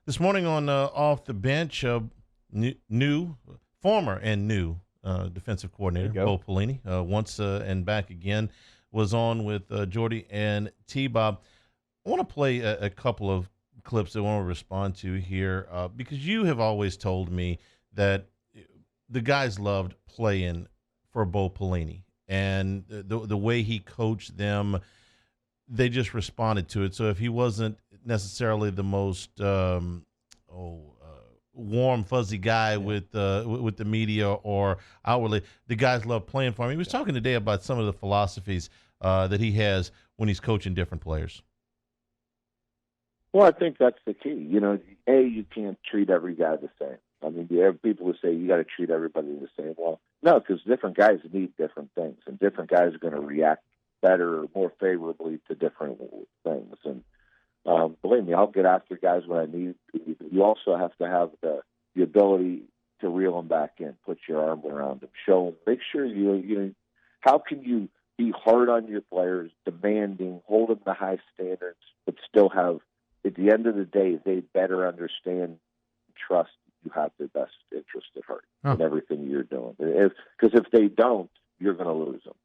This morning on Off the Bench, former and new defensive There coordinator you Bo go. Pelini, once and back again, was on with Jordy and T-Bob. I want to play a couple of clips that I want to respond to here because you have always told me that the guys loved playing for Bo Pelini and the way he coached them, they just responded to it. So if he wasn't necessarily the most warm, fuzzy guy with the media or outwardly, the guys love playing for him. He was talking today about some of the philosophies that he has when he's coaching different players. Well, I think that's the key. You can't treat every guy the same. I mean, you have people who say you got to treat everybody the same. Well, no, because different guys need different things, and different guys are going to react better or more favorably to different things. And believe me, I'll get after guys when I need to. You also have to have the ability to reel them back in, put your arm around them, show them, make sure how can you be hard on your players, demanding, hold them to high standards, but still have, at the end of the day, they better understand and trust you have their best interest at heart in everything you're doing. Because if they don't, you're going to lose them.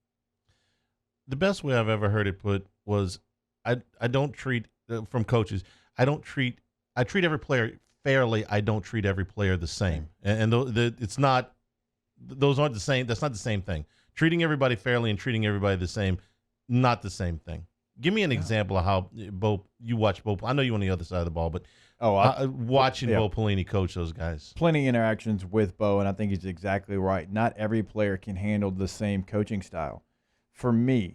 The best way I've ever heard it put was, I don't treat from coaches. I treat every player fairly. I don't treat every player the same, and it's not. Those aren't the same. That's not the same thing. Treating everybody fairly and treating everybody the same, not the same thing. Give me an example of how you watch Bo. I know you on the other side of the ball, but watching Bo Pelini coach those guys. Plenty of interactions with Bo, and I think he's exactly right. Not every player can handle the same coaching style. For me,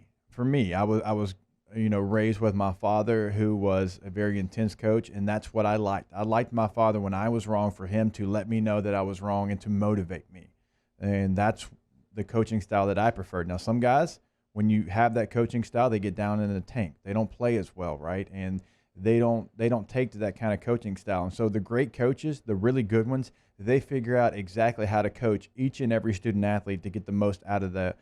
I was raised with my father, who was a very intense coach, and that's what I liked. I liked my father when I was wrong, for him to let me know that I was wrong and to motivate me. And that's the coaching style that I preferred. Now, some guys, when you have that coaching style, they get down in the tank. They don't play as well, right? And they don't take to that kind of coaching style. And so the great coaches, the really good ones, they figure out exactly how to coach each and every student athlete to get the most out of that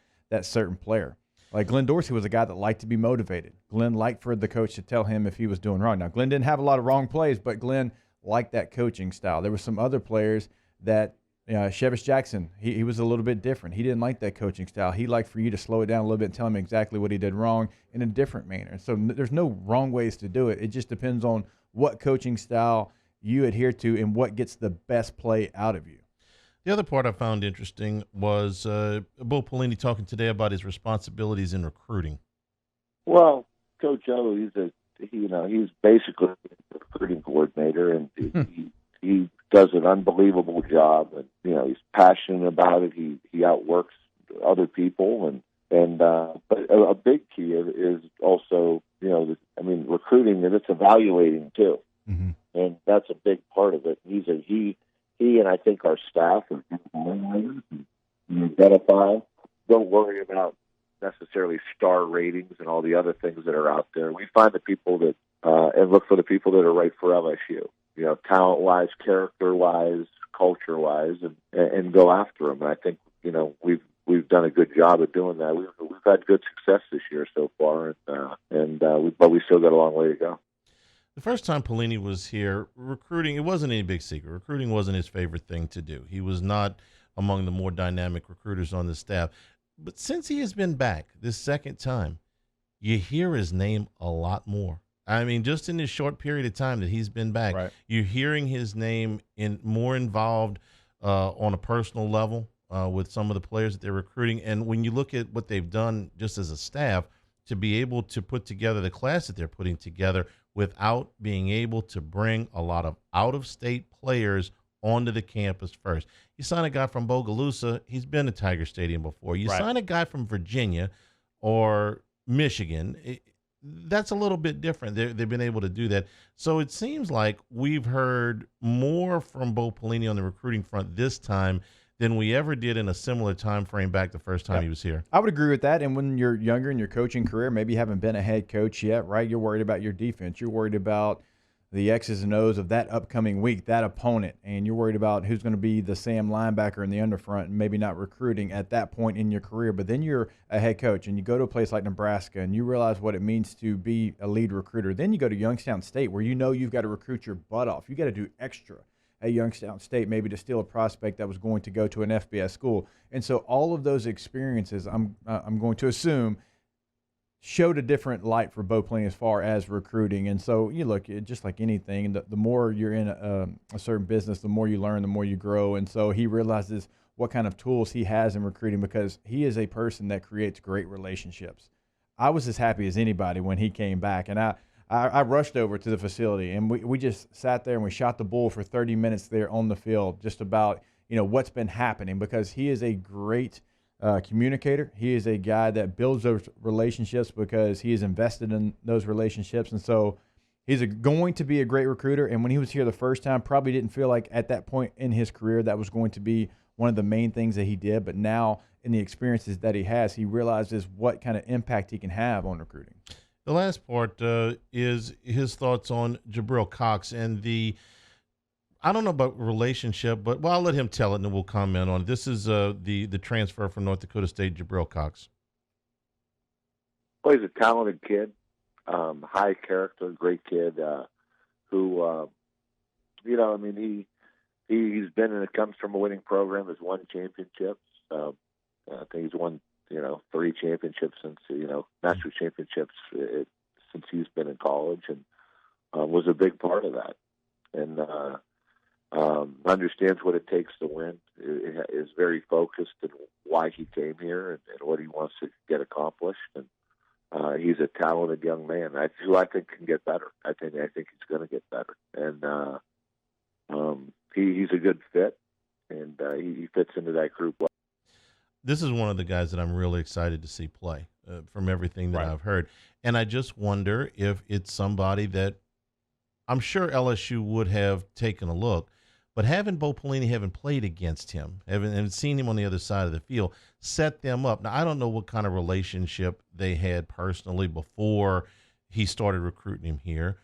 certain player. Like Glenn Dorsey was a guy that liked to be motivated. Glenn liked for the coach to tell him if he was doing wrong. Now, Glenn didn't have a lot of wrong plays, but Glenn liked that coaching style. There were some other players that Shevis Jackson, he was a little bit different. He didn't like that coaching style. He liked for you to slow it down a little bit and tell him exactly what he did wrong in a different manner. So there's no wrong ways to do it. It just depends on what coaching style you adhere to and what gets the best play out of you. The other part I found interesting was Bo Pelini talking today about his responsibilities in recruiting. Well, Coach O, he's basically a recruiting coordinator, and he does an unbelievable job, and he's passionate about it. He outworks other people, but a big key is also recruiting, and it's evaluating too, and that's a big part of it. He and I think our staff are identify. Don't worry about necessarily star ratings and all the other things that are out there. We find the people that and look for the people that are right for LSU. Talent-wise, character-wise, culture-wise, and go after them. And I think we've done a good job of doing that. We've had good success this year so far, but we still got a long way to go. The first time Pelini was here, recruiting, it wasn't any big secret. Recruiting wasn't his favorite thing to do. He was not among the more dynamic recruiters on the staff. But since he has been back this second time, you hear his name a lot more. I mean, just in this short period of time that he's been back, right, you're hearing his name more involved on a personal level with some of the players that they're recruiting. And when you look at what they've done just as a staff, to be able to put together the class that they're putting together without being able to bring a lot of out-of-state players onto the campus first. You sign a guy from Bogalusa, he's been to Tiger Stadium before. You sign a guy from Virginia or Michigan, that's a little bit different. They've been able to do that. So it seems like we've heard more from Bo Pelini on the recruiting front this time than we ever did in a similar time frame back the first time he was here. I would agree with that. And when you're younger in your coaching career, maybe you haven't been a head coach yet, right? You're worried about your defense. You're worried about the X's and O's of that upcoming week, that opponent, and you're worried about who's going to be the Sam linebacker in the underfront and maybe not recruiting at that point in your career. But then you're a head coach and you go to a place like Nebraska and you realize what it means to be a lead recruiter. Then you go to Youngstown State where you know you've got to recruit your butt off. You got to do extra at Youngstown State maybe to steal a prospect that was going to go to an FBS school. And so all of those experiences, I'm going to assume, showed a different light for Bo Pelini as far as recruiting. And so you look, just like anything, the more you're in a certain business, the more you learn, the more you grow. And so he realizes what kind of tools he has in recruiting because he is a person that creates great relationships. I was as happy as anybody when he came back. And I rushed over to the facility and we just sat there and we shot the bull for 30 minutes there on the field just about, what's been happening because he is a great communicator. He is a guy that builds those relationships because he is invested in those relationships. And so he's going to be a great recruiter. And when he was here the first time, probably didn't feel like at that point in his career that was going to be one of the main things that he did. But now in the experiences that he has, he realizes what kind of impact he can have on recruiting. The last part is his thoughts on Jabril Cox and I don't know about relationship, but I'll let him tell it and then we'll comment on it. This is the transfer from North Dakota State, Jabril Cox. Well, he's a talented kid, high character, great kid who, he's been and comes from a winning program, has won championships. I think he's won, 3 championships since, national championships since he's been in college and was a big part of that. And, understands what it takes to win, is very focused on why he came here and what he wants to get accomplished. And he's a talented young man who I think can get better. I think he's going to get better. And he's a good fit, and he fits into that group well. This is one of the guys that I'm really excited to see play from everything that I've heard. And I just wonder if it's somebody that I'm sure LSU would have taken a look, but having Bo Pelini, having played against him, having seen him on the other side of the field, set them up. Now, I don't know what kind of relationship they had personally before he started recruiting him here,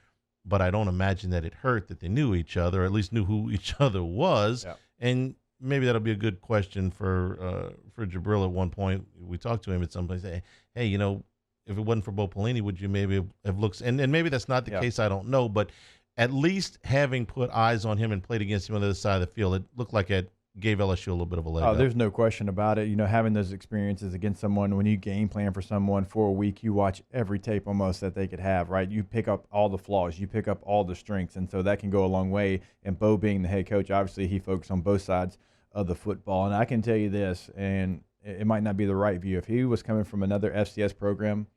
but I don't imagine that it hurt that they knew each other, or at least knew who each other was. Yeah. And maybe that'll be a good question for Jabril at one point. We talked to him at some point, say, hey, if it wasn't for Bo Pelini, would you maybe have looked? And maybe that's not the case. I don't know. But at least having put eyes on him and played against him on the other side of the field, it looked like it gave LSU a little bit of a leg up. There's no question about it. Having those experiences against someone, when you game plan for someone for a week, you watch every tape almost that they could have, right? You pick up all the flaws. You pick up all the strengths. And so that can go a long way. And Bo being the head coach, obviously he focused on both sides of the football. And I can tell you this, and it might not be the right view. If he was coming from another FCS program,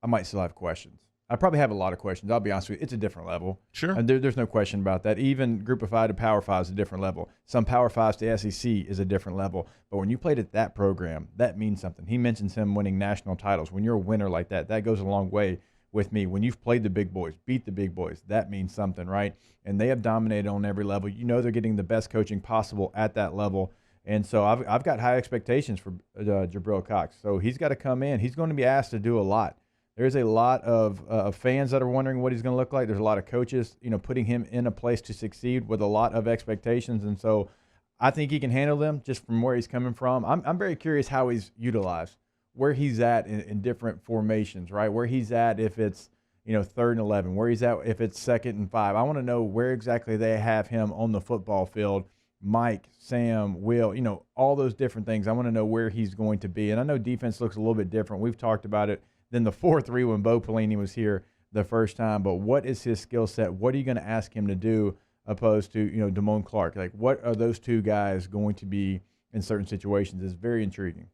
I might still have questions. I probably have a lot of questions. I'll be honest with you. It's a different level. Sure. And there's no question about that. Even Group of 5 to Power 5 is a different level. Some Power 5s to SEC is a different level. But when you played at that program, that means something. He mentions him winning national titles. When you're a winner like that, that goes a long way with me. When you've played the big boys, beat the big boys, that means something, right? And they have dominated on every level. They're getting the best coaching possible at that level. And so I've got high expectations for Jabril Cox. So he's got to come in. He's going to be asked to do a lot. There's a lot of fans that are wondering what he's going to look like. There's a lot of coaches, putting him in a place to succeed with a lot of expectations. And so I think he can handle them just from where he's coming from. I'm very curious how he's utilized, where he's at in different formations, right? Where he's at if it's, 3rd and 11, where he's at if it's 2nd and 5. I want to know where exactly they have him on the football field. Mike, Sam, Will, all those different things. I want to know where he's going to be. And I know defense looks a little bit different. We've talked about it than the 4-3 when Bo Pelini was here the first time. But what is his skill set? What are you going to ask him to do opposed to, Damone Clark? Like, what are those two guys going to be in certain situations? Is very intriguing.